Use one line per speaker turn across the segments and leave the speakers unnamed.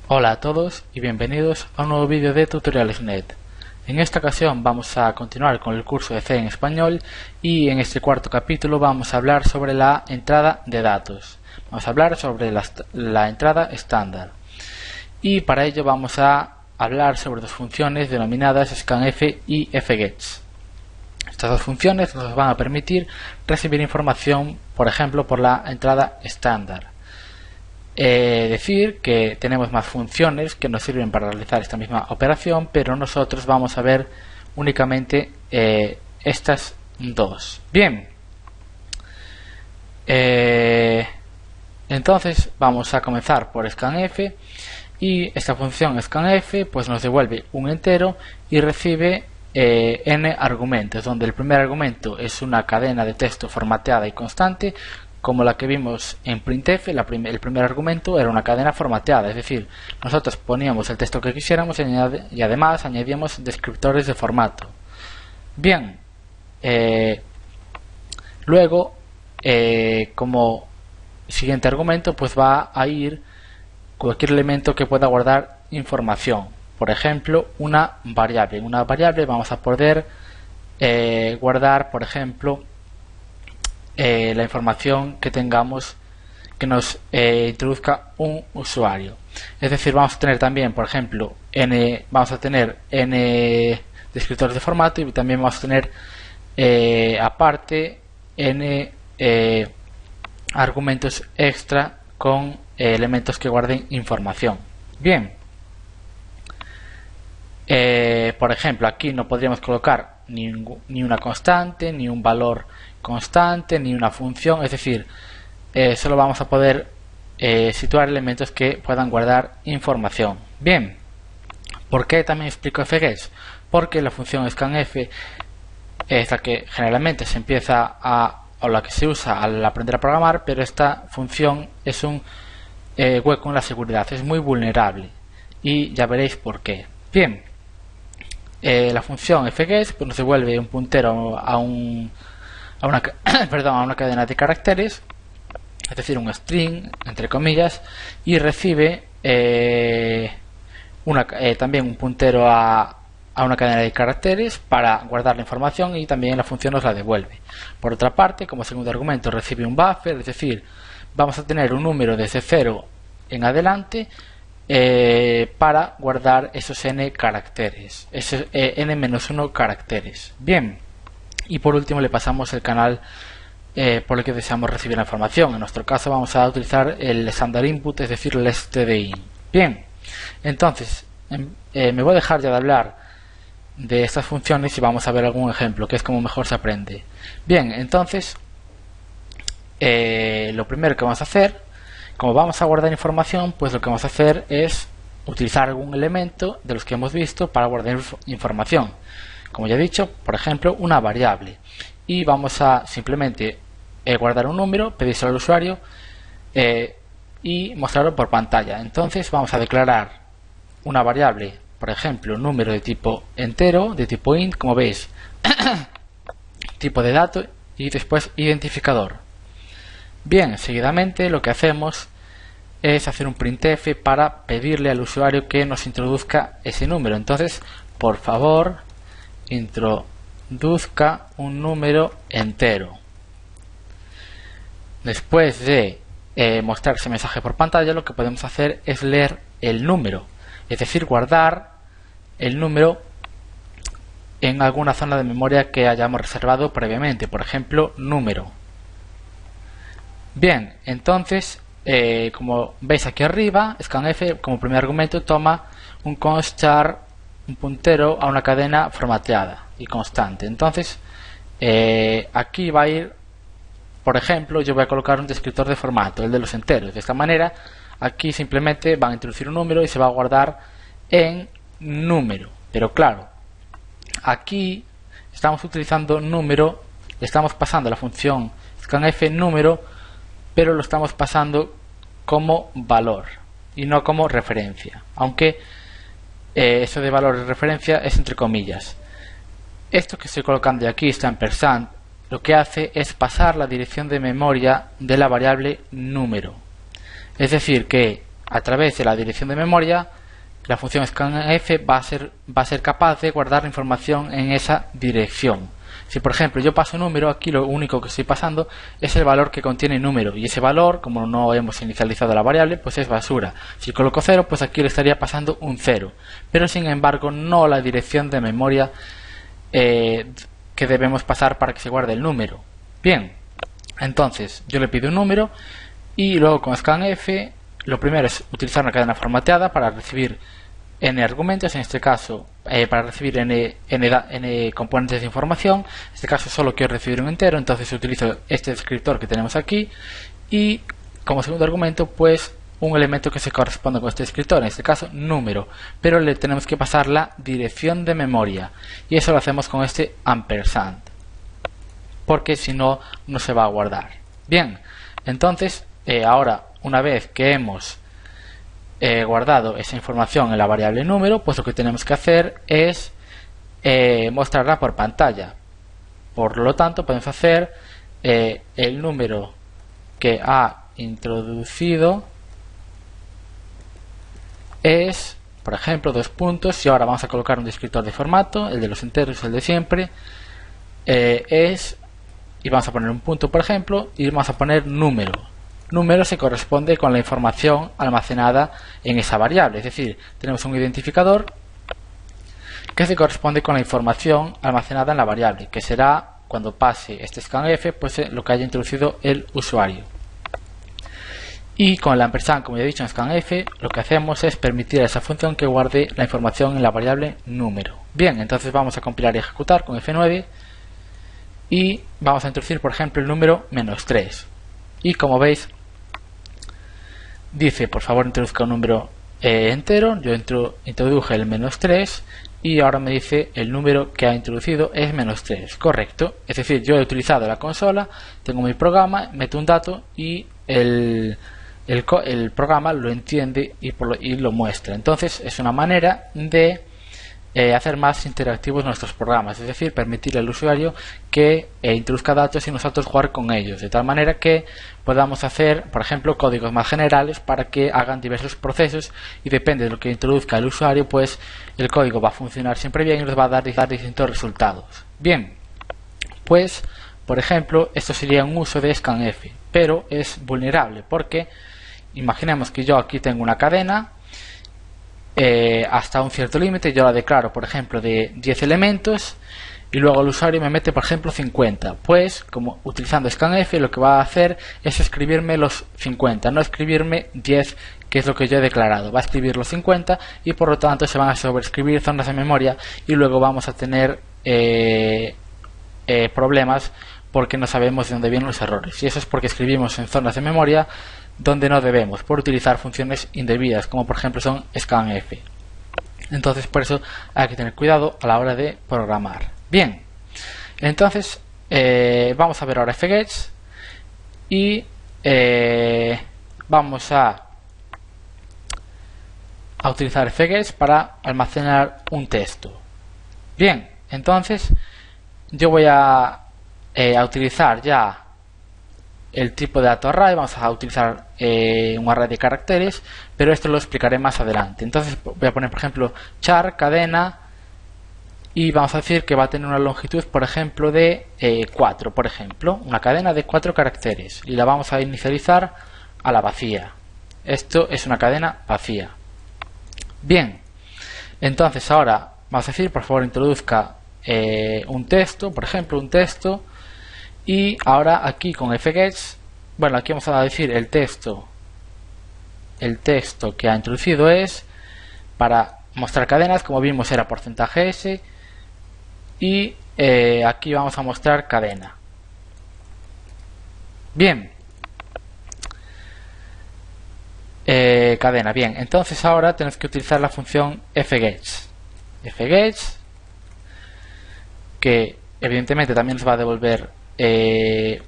Hola a todos y bienvenidos a un nuevo vídeo de Tutoriales.net. En esta ocasión vamos a continuar con el curso de C en español y en este cuarto capítulo vamos a hablar sobre la entrada de datos. Vamos a hablar sobre la entrada estándar. Y para ello vamos a hablar sobre dos funciones denominadas scanf y fgets. Estas dos funciones nos van a permitir recibir información, por ejemplo, por la entrada estándar. Decir que tenemos más funciones que nos sirven para realizar esta misma operación, pero nosotros vamos a ver únicamente estas dos. Bien, entonces vamos a comenzar por scanf, y esta función scanf pues nos devuelve un entero y recibe n argumentos, donde el primer argumento es una cadena de texto formateada y constante, como la que vimos en printf. El primer argumento era una cadena formateada, es decir, nosotros poníamos el texto que quisiéramos y además añadíamos descriptores de formato. Bien, luego como siguiente argumento pues va a ir cualquier elemento que pueda guardar información. Por ejemplo, una variable. En una variable vamos a poder guardar, por ejemplo, la información que tengamos que nos introduzca un usuario. Es decir, vamos a tener también, por ejemplo, vamos a tener n descriptores de formato y también vamos a tener aparte n argumentos extra con elementos que guarden información. Bien, por ejemplo, aquí no podríamos colocar ni una constante, ni un valor constante, ni una función, es decir, solo vamos a poder situar elementos que puedan guardar información. Bien, ¿por qué también explico fgets? Porque la función scanf es la que generalmente se empieza o la que se usa al aprender a programar, pero esta función es un hueco en la seguridad, es muy vulnerable y ya veréis por qué. Bien, la función fgets pues nos devuelve un puntero a una cadena de caracteres, es decir, un string entre comillas, y recibe también un puntero a una cadena de caracteres para guardar la información, y también la función nos la devuelve. Por otra parte, como segundo argumento recibe un buffer, es decir, vamos a tener un número desde 0 en adelante para guardar esos n caracteres, esos n-1 caracteres. Bien, y por último le pasamos el canal por el que deseamos recibir la información. En nuestro caso vamos a utilizar el standard input, es decir, el stdin. Bien, entonces me voy a dejar ya de hablar de estas funciones y vamos a ver algún ejemplo, que es como mejor se aprende. Bien, entonces lo primero que vamos a hacer, como vamos a guardar información, pues lo que vamos a hacer es utilizar algún elemento de los que hemos visto para guardar información. Como ya he dicho, por ejemplo, una variable, y vamos a simplemente guardar un número, pedírselo al usuario y mostrarlo por pantalla. Entonces vamos a declarar una variable, por ejemplo, un número de tipo entero, de tipo int, como veis, tipo de dato y después identificador. Bien, seguidamente lo que hacemos es hacer un printf para pedirle al usuario que nos introduzca ese número. Entonces, por favor, introduzca un número entero. Después de mostrar ese mensaje por pantalla, lo que podemos hacer es leer el número, es decir, guardar el número en alguna zona de memoria que hayamos reservado previamente, por ejemplo, número. Bien, entonces, como veis aquí arriba, scanf como primer argumento toma un const-char, un puntero a una cadena formateada y constante. Entonces aquí va a ir, por ejemplo, yo voy a colocar un descriptor de formato, el de los enteros. De esta manera aquí simplemente van a introducir un número y se va a guardar en número. Pero claro, aquí estamos utilizando número, le estamos pasando la función scanf número, pero lo estamos pasando como valor y no como referencia, aunque eso de valor de referencia es entre comillas. Esto que estoy colocando aquí, está en %, lo que hace es pasar la dirección de memoria de la variable número. Es decir, que a través de la dirección de memoria, la función scanf va a ser capaz de guardar la información en esa dirección. Si por ejemplo yo paso un número, aquí lo único que estoy pasando es el valor que contiene el número, y ese valor, como no hemos inicializado la variable, pues es basura. Si coloco 0, pues aquí le estaría pasando un 0, pero sin embargo no la dirección de memoria que debemos pasar para que se guarde el número. Bien, entonces yo le pido un número y luego con scanf lo primero es utilizar una cadena formateada para recibir n argumentos, en este caso para recibir n componentes de información. En este caso solo quiero recibir un entero, entonces utilizo este descriptor que tenemos aquí, y como segundo argumento pues un elemento que se corresponde con este descriptor, en este caso número, pero le tenemos que pasar la dirección de memoria, y eso lo hacemos con este ampersand, porque si no, no se va a guardar. Bien, entonces ahora una vez que hemos guardado esa información en la variable número, pues lo que tenemos que hacer es mostrarla por pantalla. Por lo tanto podemos hacer el número que ha introducido es, por ejemplo, 2 puntos, y ahora vamos a colocar un descriptor de formato, el de los enteros, el de siempre, y vamos a poner un punto, por ejemplo, y vamos a poner número. Número se corresponde con la información almacenada en esa variable, es decir, tenemos un identificador que se corresponde con la información almacenada en la variable, que será cuando pase este scanf pues lo que haya introducido el usuario. Y con el ampersand, como ya he dicho en scanf, lo que hacemos es permitir a esa función que guarde la información en la variable número. Bien, entonces vamos a compilar y ejecutar con F9 y vamos a introducir, por ejemplo, el número -3. Y como veis, dice, por favor introduzca un número entero. Yo introduje el -3 y ahora me dice el número que ha introducido es -3. Correcto. Es decir, yo he utilizado la consola, tengo mi programa, meto un dato y el programa lo entiende y lo muestra. Entonces es una manera de hacer más interactivos nuestros programas, es decir, permitirle al usuario que introduzca datos y nosotros jugar con ellos, de tal manera que podamos hacer, por ejemplo, códigos más generales para que hagan diversos procesos, y depende de lo que introduzca el usuario, pues el código va a funcionar siempre bien y nos va a dar distintos resultados. Bien, pues por ejemplo, esto sería un uso de scanf, pero es vulnerable porque imaginemos que yo aquí tengo una cadena hasta un cierto límite, yo la declaro, por ejemplo, de 10 elementos, y luego el usuario me mete, por ejemplo, 50. Pues, como utilizando scanf, lo que va a hacer es escribirme los 50, no escribirme 10, que es lo que yo he declarado. Va a escribir los 50 y por lo tanto se van a sobreescribir zonas de memoria, y luego vamos a tener problemas porque no sabemos de dónde vienen los errores. Y eso es porque escribimos en zonas de memoria donde no debemos, por utilizar funciones indebidas, como por ejemplo son scanf. Entonces por eso hay que tener cuidado a la hora de programar. Bien, entonces vamos a ver ahora fgets y vamos a utilizar fgets para almacenar un texto. Bien, entonces yo voy a utilizar ya el tipo de dato array. Vamos a utilizar un array de caracteres, pero esto lo explicaré más adelante. Entonces voy a poner, por ejemplo, char cadena, y vamos a decir que va a tener una longitud, por ejemplo, de 4, por ejemplo, una cadena de 4 caracteres, y la vamos a inicializar a la vacía. Esto es una cadena vacía. Bien, entonces ahora vamos a decir, por favor introduzca un texto, por ejemplo, un texto. Y ahora aquí con fgets, bueno, aquí vamos a decir el texto que ha introducido es, para mostrar cadenas, como vimos era %s, y aquí vamos a mostrar cadena. Bien, cadena, bien, entonces ahora tenemos que utilizar la función fgets, que evidentemente también nos va a devolver la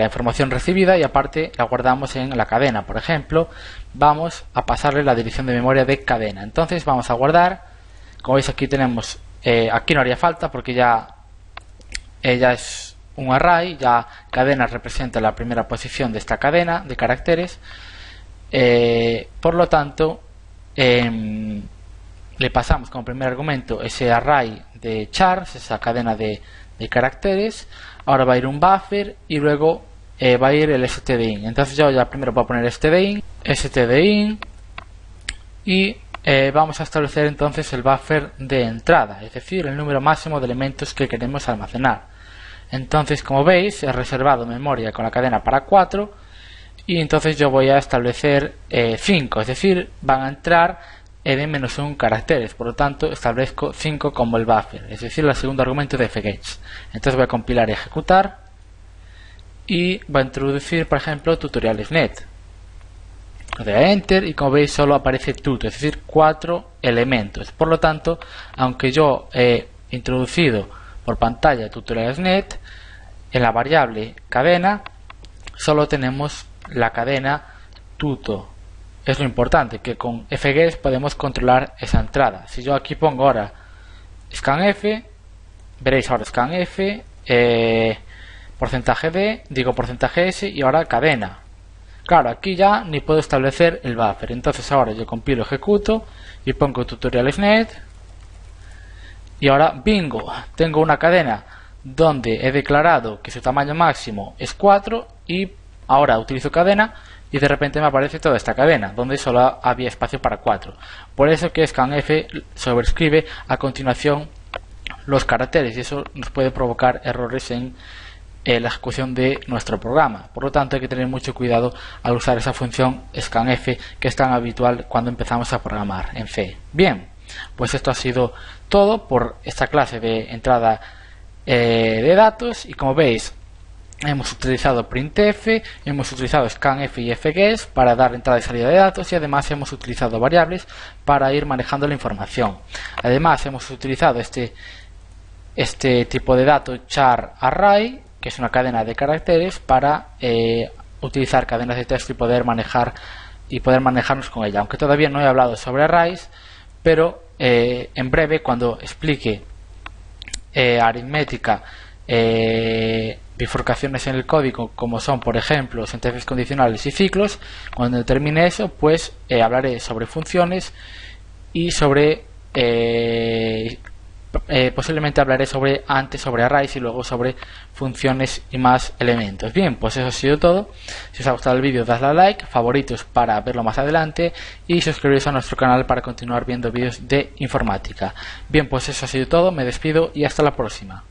información recibida, y aparte la guardamos en la cadena. Por ejemplo, vamos a pasarle la dirección de memoria de cadena. Entonces vamos a guardar, como veis aquí tenemos, aquí no haría falta porque ya es un array, ya cadena representa la primera posición de esta cadena de caracteres. Por lo tanto, le pasamos como primer argumento ese array de chars, esa cadena de caracteres. Ahora va a ir un buffer y luego va a ir el stdin. Entonces yo ya primero voy a poner stdin y vamos a establecer entonces el buffer de entrada, es decir, el número máximo de elementos que queremos almacenar. Entonces, como veis, he reservado memoria con la cadena para 4 y entonces yo voy a establecer 5, es decir, van a entrar n-1 caracteres, por lo tanto establezco 5 como el buffer, es decir, el segundo argumento de fgetch. Entonces voy a compilar y ejecutar y voy a introducir, por ejemplo, tutoriales.net. Le doy a enter y como veis solo aparece tut, es decir, 4 elementos. Por lo tanto, aunque yo he introducido por pantalla tutoriales.net, en la variable cadena solo tenemos la cadena tuto. Es lo importante, que con fget podemos controlar esa entrada. Si yo aquí pongo ahora scanf, veréis ahora scanf, porcentaje d, digo porcentaje s y ahora cadena. Claro, aquí ya ni puedo establecer el buffer. Entonces ahora yo compilo, ejecuto y pongo tutoriales.net y ahora bingo, tengo una cadena donde he declarado que su tamaño máximo es 4 y ahora utilizo cadena y de repente me aparece toda esta cadena donde solo había espacio para 4. Por eso que scanf sobrescribe a continuación los caracteres y eso nos puede provocar errores en la ejecución de nuestro programa. Por lo tanto hay que tener mucho cuidado al usar esa función scanf que es tan habitual cuando empezamos a programar en C. Bien, pues esto ha sido todo por esta clase de entrada de datos y como veis hemos utilizado printf, hemos utilizado scanf y fget para dar entrada y salida de datos y además hemos utilizado variables para ir manejando la información. Además hemos utilizado este tipo de dato char array, que es una cadena de caracteres, para utilizar cadenas de texto y poder manejarnos con ella. Aunque todavía no he hablado sobre arrays, pero en breve, cuando explique aritmética, bifurcaciones en el código, como son por ejemplo sentencias condicionales y ciclos, cuando termine eso, pues hablaré sobre funciones y sobre posiblemente hablaré antes sobre arrays y luego sobre funciones y más elementos. Bien, pues eso ha sido todo. Si os ha gustado el vídeo, dadle a like, favoritos para verlo más adelante y suscribiros a nuestro canal para continuar viendo vídeos de informática. Bien, pues eso ha sido todo, me despido y hasta la próxima.